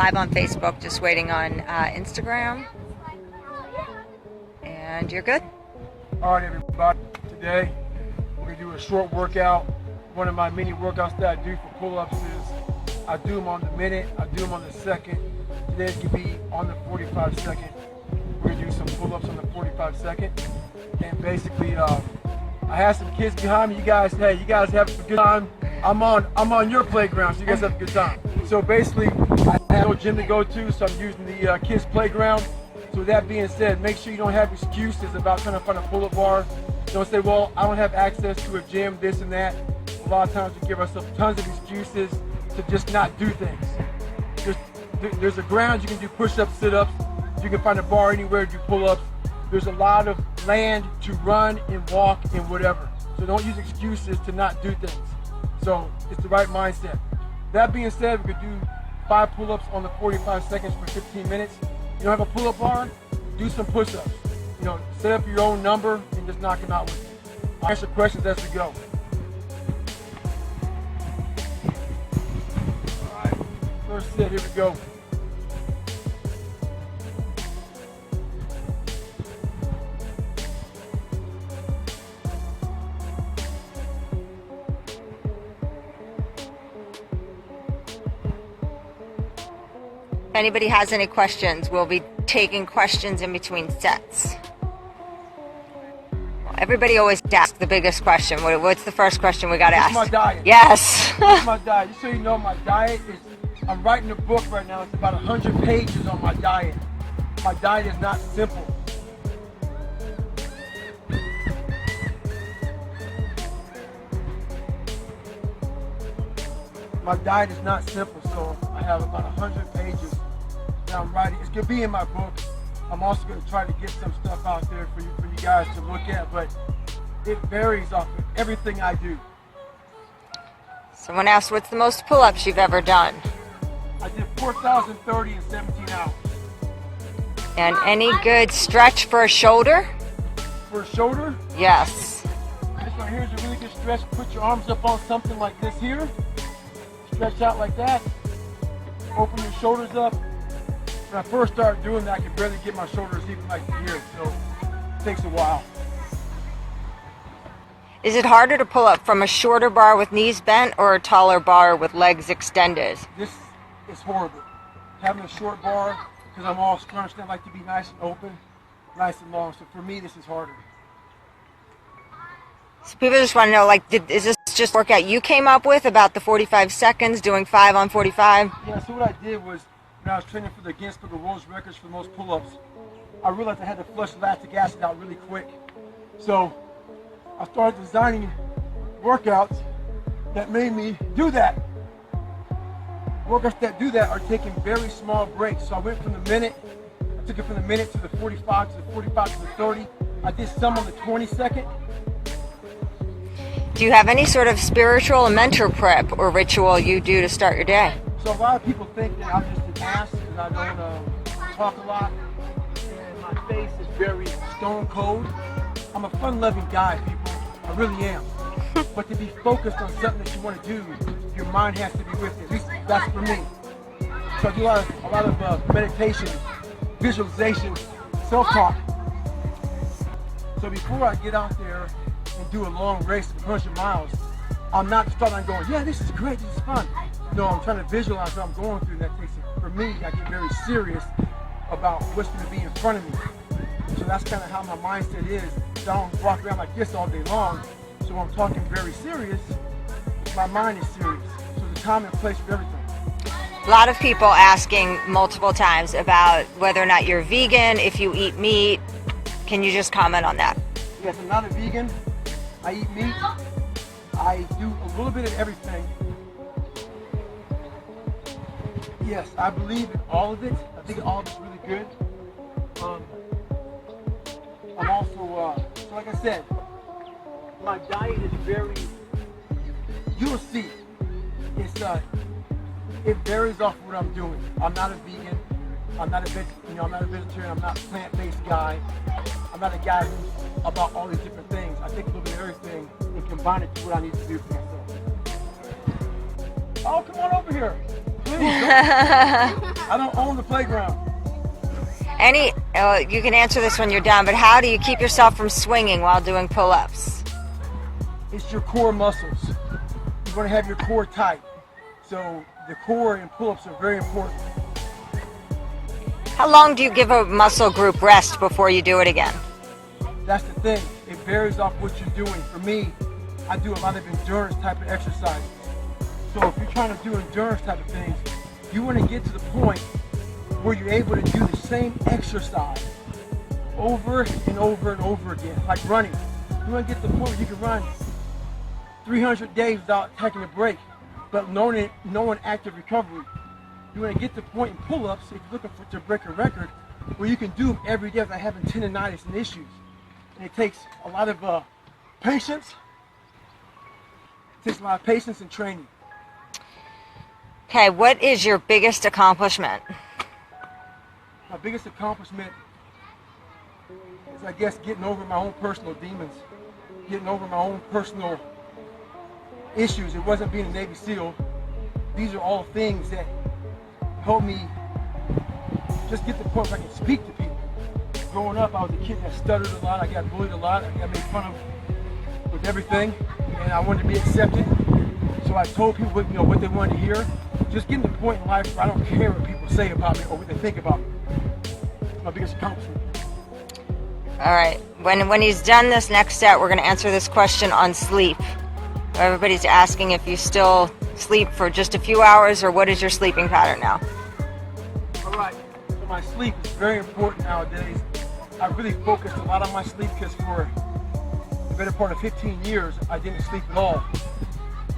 live on Facebook, just waiting on Instagram. And you're good? All right, everybody. Today, we're going to do a short workout. One of my many workouts that I do for pull-ups is I do them on the minute, I do them on the second. Today it could be on the 45 second. We're going to do some pull-ups on the 45 second. And basically, I have some kids behind me. You guys have a good time. I'm on your playground, so you guys have a good time. So basically, I have no gym to go to, so I'm using the kids' playground. So with that being said, make sure you don't have excuses about trying to find a pull-up bar. Don't say, well, I don't have access to a gym, this and that. A lot of times we give ourselves tons of excuses to just not do things. There's a ground you can do push-ups, sit-ups. You can find a bar anywhere to do pull-ups. There's a lot of land to run and walk and whatever. So don't use excuses to not do things. So it's the right mindset. That being said, we could do 5 pull-ups on the 45 seconds for 15 minutes. You don't have a pull-up bar? Do some push-ups. You know, set up your own number and just knock them out with it. I'll answer questions as we go. All right, first set, here we go. If anybody has any questions, we'll be taking questions in between sets. Everybody always asks the biggest question. What's the first question we got to ask? What's my diet? Yes. What's my diet? Just so you know, my diet is, I'm writing a book right now. It's about 100 pages on my diet. My diet is not simple. My diet is not simple, so I have about 100 pages that I'm writing. It's going to be in my book. I'm also going to try to get some stuff out there for you guys to look at, but it varies off of everything I do. Someone asked, what's the most pull-ups you've ever done? I did 4,030 in 17 hours. And any good stretch for a shoulder? For a shoulder? Yes. This one here is a really good stretch. Put your arms up on something like this here. Stretch out like that. Open your shoulders up. When I first started doing that, I could barely get my shoulders even like here, so it takes a while. Is it harder to pull up from a shorter bar with knees bent or a taller bar with legs extended? This is horrible. Having a short bar, because I'm all scrunched, I like to be nice and open, nice and long, so for me this is harder. So people just want to know, like, is this just workout you came up with about the 45 seconds, doing 5 on 45? Yeah, so what I did was, when I was training for the Guinness Book of World Records for the most pull-ups, I realized I had to flush lactic acid out really quick. So I started designing workouts that made me do that. Workouts that do that are taking very small breaks. So I went from the minute, I took it from the minute to the 45, to the 45 to the 30. I did some on the 20 second. Do you have any sort of spiritual or mental prep or ritual you do to start your day? So a lot of people think that I'm just an ass and I don't talk a lot. And my face is very stone cold. I'm a fun-loving guy, people. I really am. But to be focused on something that you want to do, your mind has to be with it. At least that's for me. So I do a lot of meditation, visualization, self-talk. So before I get out there and do a long race of 100 miles, I'm not starting on going, yeah, this is great, this is fun. No, I'm trying to visualize what I'm going through, and that takes it. For me, I get very serious about what's going to be in front of me. So that's kind of how my mindset is. So I don't walk around like this all day long. So when I'm talking very serious, my mind is serious. So there's a time and place for everything. A lot of people asking multiple times about whether or not you're vegan, if you eat meat. Can you just comment on that? Yes, I'm not a vegan. I eat meat. I do a little bit of everything. Yes, I believe in all of it. I think all of it's really good. I'm also, so like I said, my diet is very, you'll see, it varies off what I'm doing. I'm not a vegan. I'm not a vegetarian. I'm not a plant-based guy. I'm not a guy who's about all these different things. I take a little bit of everything and combine it to what I need to do for myself. Oh, come on over here. Please, I I don't own the playground. You can answer this when you're done, but how do you keep yourself from swinging while doing pull-ups? It's your core muscles. You want to have your core tight. So the core and pull-ups are very important. How long do you give a muscle group rest before you do it again? That's the thing. It varies off what you're doing. For me, I do a lot of endurance type of exercises. So if you're trying to do endurance type of things, you want to get to the point where you're able to do the same exercise over and over and over again, like running. You want to get to the point where you can run 300 days without taking a break, but knowing active recovery. You want to get to the point in pull-ups, if you're looking to break a record, where you can do them every day without having tendonitis and issues. And it takes a lot of patience. It takes a lot of patience and training. Okay, what is your biggest accomplishment? My biggest accomplishment is, I guess, getting over my own personal demons, getting over my own personal issues. It wasn't being a Navy SEAL. These are all things that help me just get to the point where I can speak to people. Growing up, I was a kid that stuttered a lot. I got bullied a lot. I got made fun of with everything, and I wanted to be accepted. So I told people what they wanted to hear. Just getting to the point in life where I don't care what people say about me or what they think about me. It's my biggest accomplishment. All right. When he's done this next set, we're going to answer this question on sleep. Everybody's asking if you still sleep for just a few hours, or what is your sleeping pattern now? All right. So my sleep is very important nowadays. I really focused a lot on my sleep because for the better part of 15 years, I didn't sleep at all.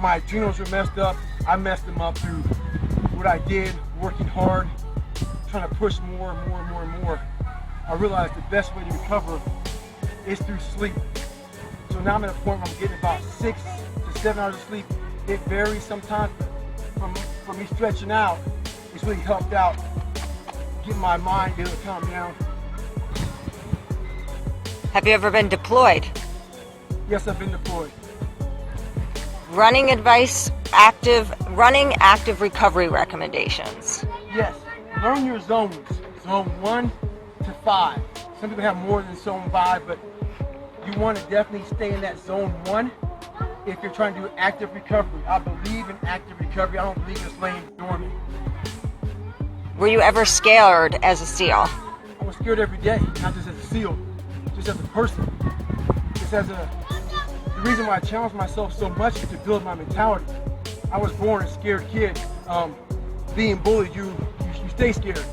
My adrenals were messed up. I messed them up through what I did, working hard, trying to push more and more and more and more. I realized the best way to recover is through sleep. So now I'm at a point where I'm getting about 6 to 7 hours of sleep. It varies sometimes, but from me stretching out, it's really helped out getting my mind able to calm down. Have you ever been deployed? Yes, I've been deployed. Running advice, running active recovery recommendations. Yes, learn your zones, zone 1 to 5. Some people have more than zone 5, but you want to definitely stay in that zone 1 if you're trying to do active recovery. I believe in active recovery. I don't believe in just laying dormant. Were you ever scared as a SEAL? I was scared every day, not just as a SEAL, just as a person. The reason why I challenge myself so much is to build my mentality. I was born a scared kid. Being bullied, you stay scared.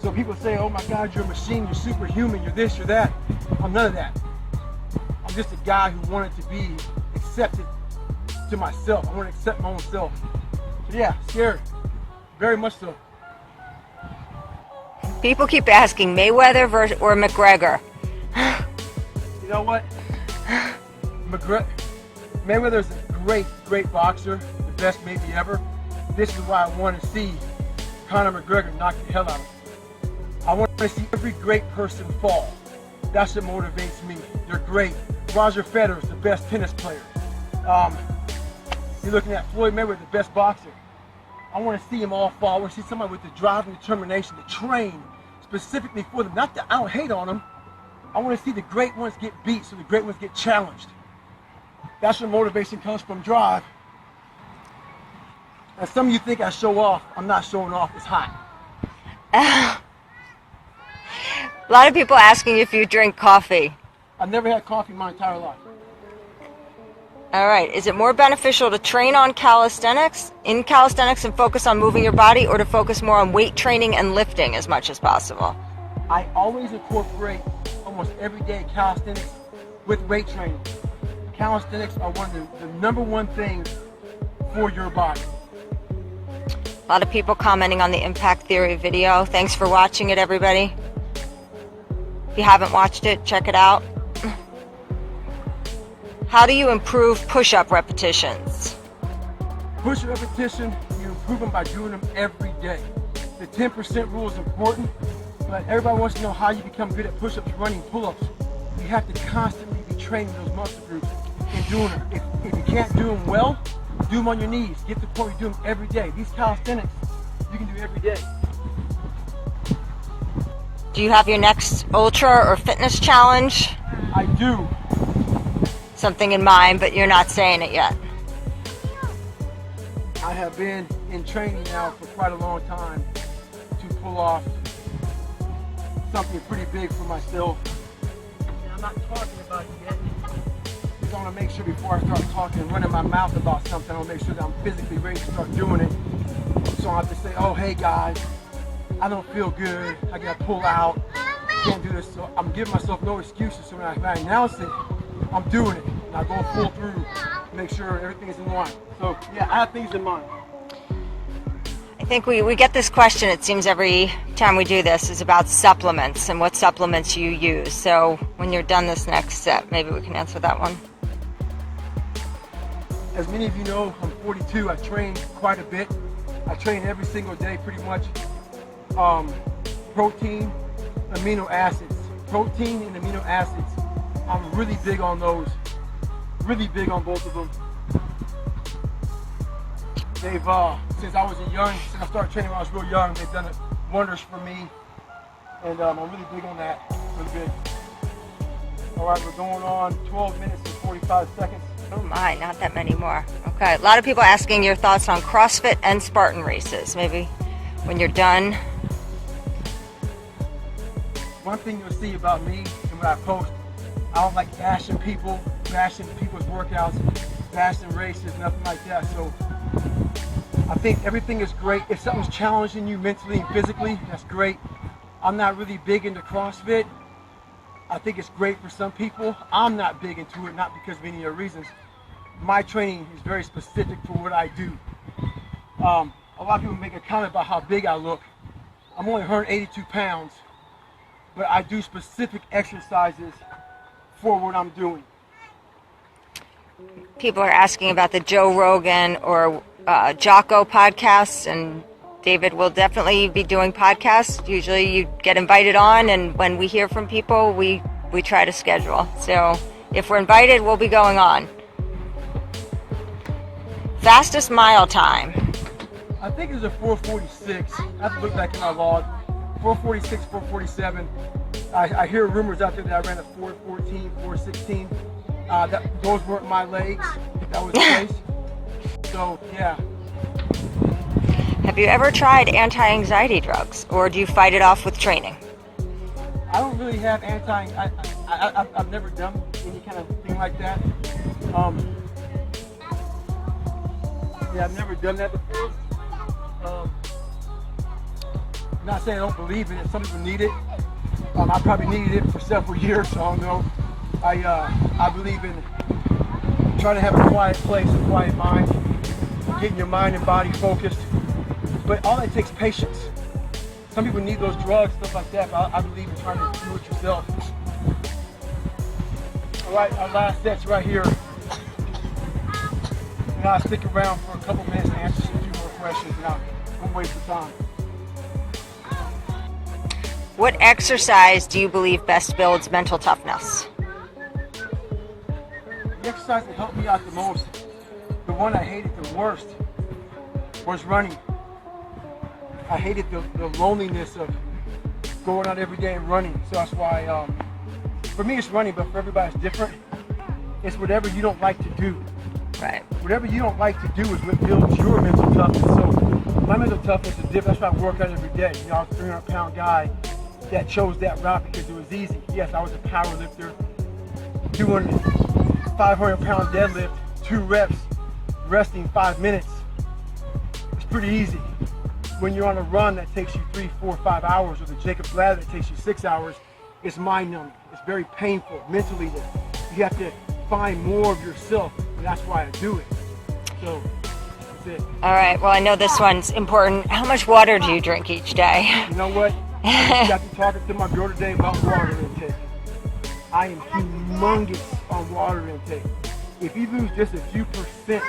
So people say, oh my God, you're a machine, you're superhuman, you're this, you're that. I'm none of that. I'm just a guy who wanted to be accepted to myself. I want to accept my own self. So yeah, scared. Very much so. People keep asking Mayweather or McGregor. You know what? Mayweather's a great boxer, the best maybe ever. This is why I want to see Conor McGregor knock the hell out of him. I want to see every great person fall. That's what motivates me. They're great. Roger Federer is the best tennis player. You're looking at Floyd Mayweather, the best boxer. I want to see them all fall. I want to see somebody with the drive and determination to train specifically for them. Not that I don't hate on them. I want to see the great ones get beat so the great ones get challenged. That's where motivation comes from, drive. And some of you think I show off. I'm not showing off. It's hot. A lot of people asking if you drink coffee. I've never had coffee my entire life. All right. Is it more beneficial to train on calisthenics, and focus on moving your body, or to focus more on weight training and lifting as much as possible? I always incorporate almost every day calisthenics with weight training. Calisthenics are one of the number one things for your body. A lot of people commenting on the impact theory video. Thanks for watching it, everybody. If you haven't watched it, check it out. How do you improve push-up repetitions? Push-up repetition, you improve them by doing them every day. The 10% rule is important, but everybody wants to know how you become good at push-ups, running, pull-ups. You have to constantly be training those muscle groups and doing them. If you can't do them well, do them on your knees. Get to the point where you do them every day. These calisthenics, you can do every day. Do you have your next ultra or fitness challenge? I do. Something in mind, but you're not saying it yet. I have been in training now for quite a long time to pull off something pretty big for myself. And I'm not talking about it yet. Because I want to make sure before I start talking and running my mouth about something, I want to make sure that I'm physically ready to start doing it. So I have to say, oh, hey guys, I don't feel good. I got to pull out. Can't do this. So I'm giving myself no excuses. So when I announce it, I'm doing it. And I go full through, make sure everything is in line. So yeah, I have things in mind. I think we get this question, it seems every time we do this, is about supplements and what supplements you use. So when you're done this next set, maybe we can answer that one. As many of you know, I'm 42. I train quite a bit. I train every single day pretty much. Protein, amino acids. Protein and amino acids. I'm really big on those. Really big on both of them. They've, since I started training when I was real young, they've done wonders for me. And I'm really big on that, really big. All right, we're going on 12 minutes and 45 seconds. Oh my, not that many more. Okay, a lot of people asking your thoughts on CrossFit and Spartan races. Maybe when you're done. One thing you'll see about me and what I post, I don't like bashing people, bashing people's workouts, bashing races, nothing like that. So I think everything is great. If something's challenging you mentally and physically, that's great. I'm not really big into CrossFit. I think it's great for some people. I'm not big into it, not because of any other reasons. My training is very specific for what I do. A lot of people make a comment about how big I look. I'm only 182 pounds, but I do specific exercises for what I'm doing. People are asking about the Joe Rogan or Jocko podcasts, and David will definitely be doing podcasts. Usually you get invited on, and when we hear from people, we try to schedule. So if we're invited, we'll be going on. Fastest mile time. I think it was a 4:46. I have to look back in my log. 4:46, 4:47. I hear rumors out there that I ran a 4:14, 4:16. Those weren't my legs. That was the case. So yeah. Have you ever tried anti-anxiety drugs, or do you fight it off with training? I don't really have I've never done any kind of thing like that. Yeah, I've never done that before. I'm not saying I don't believe in it. Some people need it. I probably needed it for several years, so I don't know. I believe in trying to have a quiet place, a quiet mind, getting your mind and body focused. But all that takes patience. Some people need those drugs, stuff like that, but I believe in trying to do it yourself. All right, our last set's right here. And I'll stick around for a couple minutes to answer a few more questions, and I won't waste the time. What exercise do you believe best builds mental toughness? The exercise that helped me out the most, the one I hated the worst, was running. I hated the loneliness of going out every day and running. So that's why, for me it's running, but for everybody it's different. It's whatever you don't like to do. Right. Whatever you don't like to do is what builds your mental toughness. So my mental toughness is different. That's why I work out every day. You know, I was a 300-pound guy that chose that route because it was easy. Yes, I was a power lifter, doing 500-pound deadlift, 2 reps, resting 5 minutes. It's pretty easy. When you're on a run that takes you 3, 4, 5 hours, or the Jacob's ladder that takes you 6 hours, it's mind-numbing. It's very painful mentally. You have to find more of yourself, and that's why I do it. So that's it. All right, well, I know this one's important. How much water do you drink each day? You know what? I got to talking to my girl today about water intake. I am humongous on water intake. If you lose just a few percent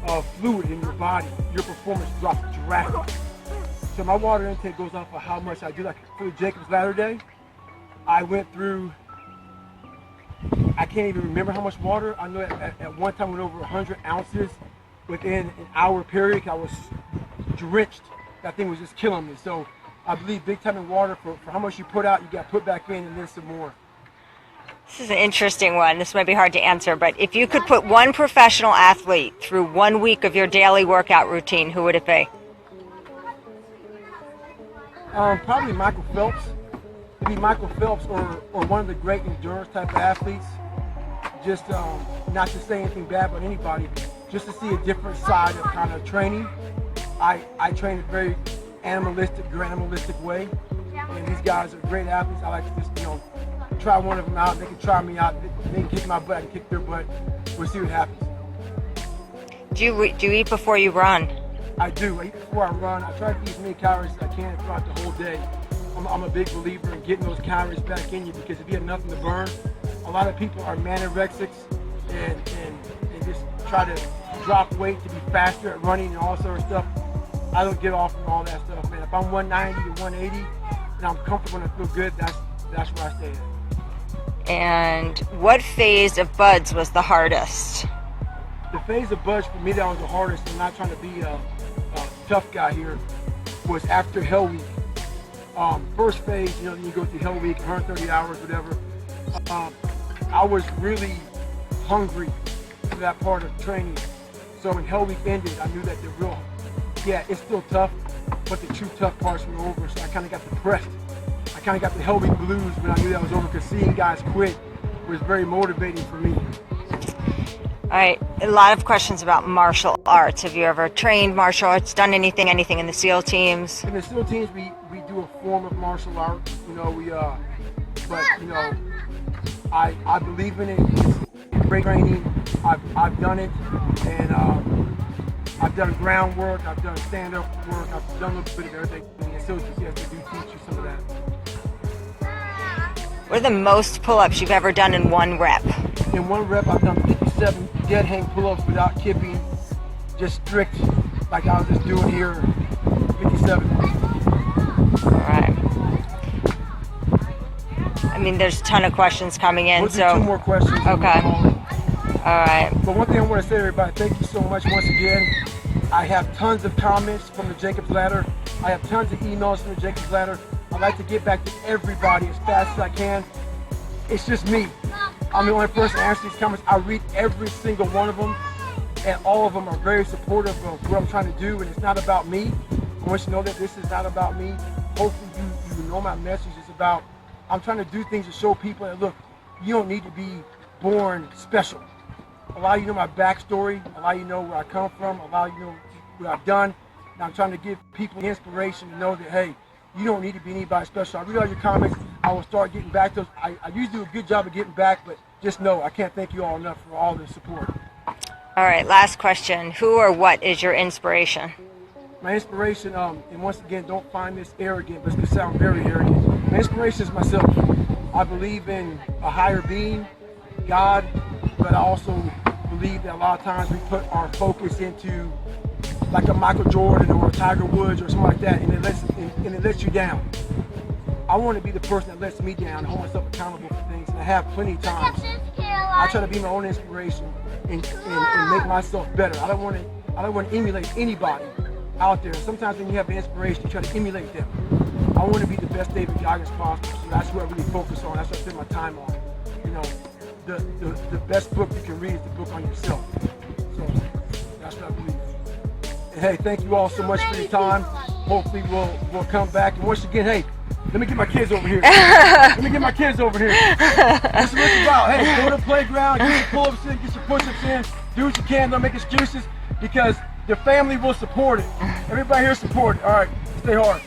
of fluid in your body, your performance drops drastically. So my water intake goes off of how much I do. Like for the Jacob's ladder day, I went through, I can't even remember how much water. I know at one time I went over 100 ounces within an hour period. I was drenched. That thing was just killing me. So I believe big time in water for how much you put out, you got to put back in and then some more. This is an interesting one. This might be hard to answer, but if you could put one professional athlete through 1 week of your daily workout routine, who would it be? Probably Michael Phelps. It'd be Michael Phelps or one of the great endurance type of athletes. Just not to say anything bad about anybody, just to see a different side of kind of training. I train a very animalistic way, and these guys are great athletes. I like to just, try one of them out. They can try me out. They can kick my butt, I can kick their butt. We'll see what happens. Do you eat before you run? I do. I eat before I run. I try to eat as many calories as I can throughout the whole day. I'm a big believer in getting those calories back in you, because if you have nothing to burn, a lot of people are manorexics and just try to drop weight to be faster at running and all sort of stuff. I don't get off from all that stuff, man. If I'm 190 to 180 and I'm comfortable and I feel good, that's where I stay at. And what phase of buds was the hardest? The phase of buds for me that was the hardest, and not trying to be a tough guy here, was after Hell Week. First phase, you go through Hell Week, 130 hours, whatever. I was really hungry for that part of training. So when Hell Week ended, I knew that it's still tough, but the true tough parts were over. So I kind of got depressed. I kind of got the Hell Week blues when I knew that was over, because seeing guys quit was very motivating for me. All right, a lot of questions about martial arts. Have you ever trained martial arts, done anything in the SEAL teams? In the SEAL teams, we do a form of martial arts. I believe in it. It's great training. I've done it, and I've done groundwork. I've done stand-up work. I've done a little bit of everything. In the SEAL teams, yes, they do teach you some of that. What are the most pull-ups you've ever done in one rep? In one rep, I've done 57 dead hang pull-ups without kipping, just strict, like I was just doing here, 57. All right. I mean, there's a ton of questions coming in, we'll do two more questions. Okay. All right. But one thing I want to say to everybody, thank you so much once again. I have tons of comments from the Jacob's Ladder. I have tons of emails from the Jacob's Ladder. I'd like to get back to everybody as fast as I can. It's just me. I'm the only person to answer these comments. I read every single one of them, and all of them are very supportive of what I'm trying to do, and it's not about me. I want you to know that this is not about me. Hopefully you know my message is about, I'm trying to do things to show people that, look, you don't need to be born special. A lot of you know my backstory. A lot of you know where I come from. A lot of you know what I've done. And I'm trying to give people the inspiration to know that, hey, you don't need to be anybody special. I read all your comments. I will start getting back to those. I usually do a good job of getting back, but just know I can't thank you all enough for all the support. All right, last question. Who or what is your inspiration? My inspiration, and once again, don't find this arrogant, but it's going to sound very arrogant. My inspiration is myself. I believe in a higher being, God, but I also believe that a lot of times we put our focus into like a Michael Jordan or a Tiger Woods or something like that, and it lets you down. I want to be the person that lets me down and hold myself accountable for things, and I have plenty of times. I try to be my own inspiration and make myself better. I don't want to emulate anybody out there. Sometimes when you have an inspiration, you try to emulate them. I want to be the best David Goggins possible, so that's what I really focus on. That's what I spend my time on. The best book you can read is the book on yourself. So that's what I believe. And hey, thank you all so much for your time. Hopefully we'll come back. And once again, hey, let me get my kids over here. This is what it's about. Hey, go to the playground, get your pull-ups in, get your push-ups in, do what you can, don't make excuses, because the family will support it. Everybody here support it. All right, stay hard.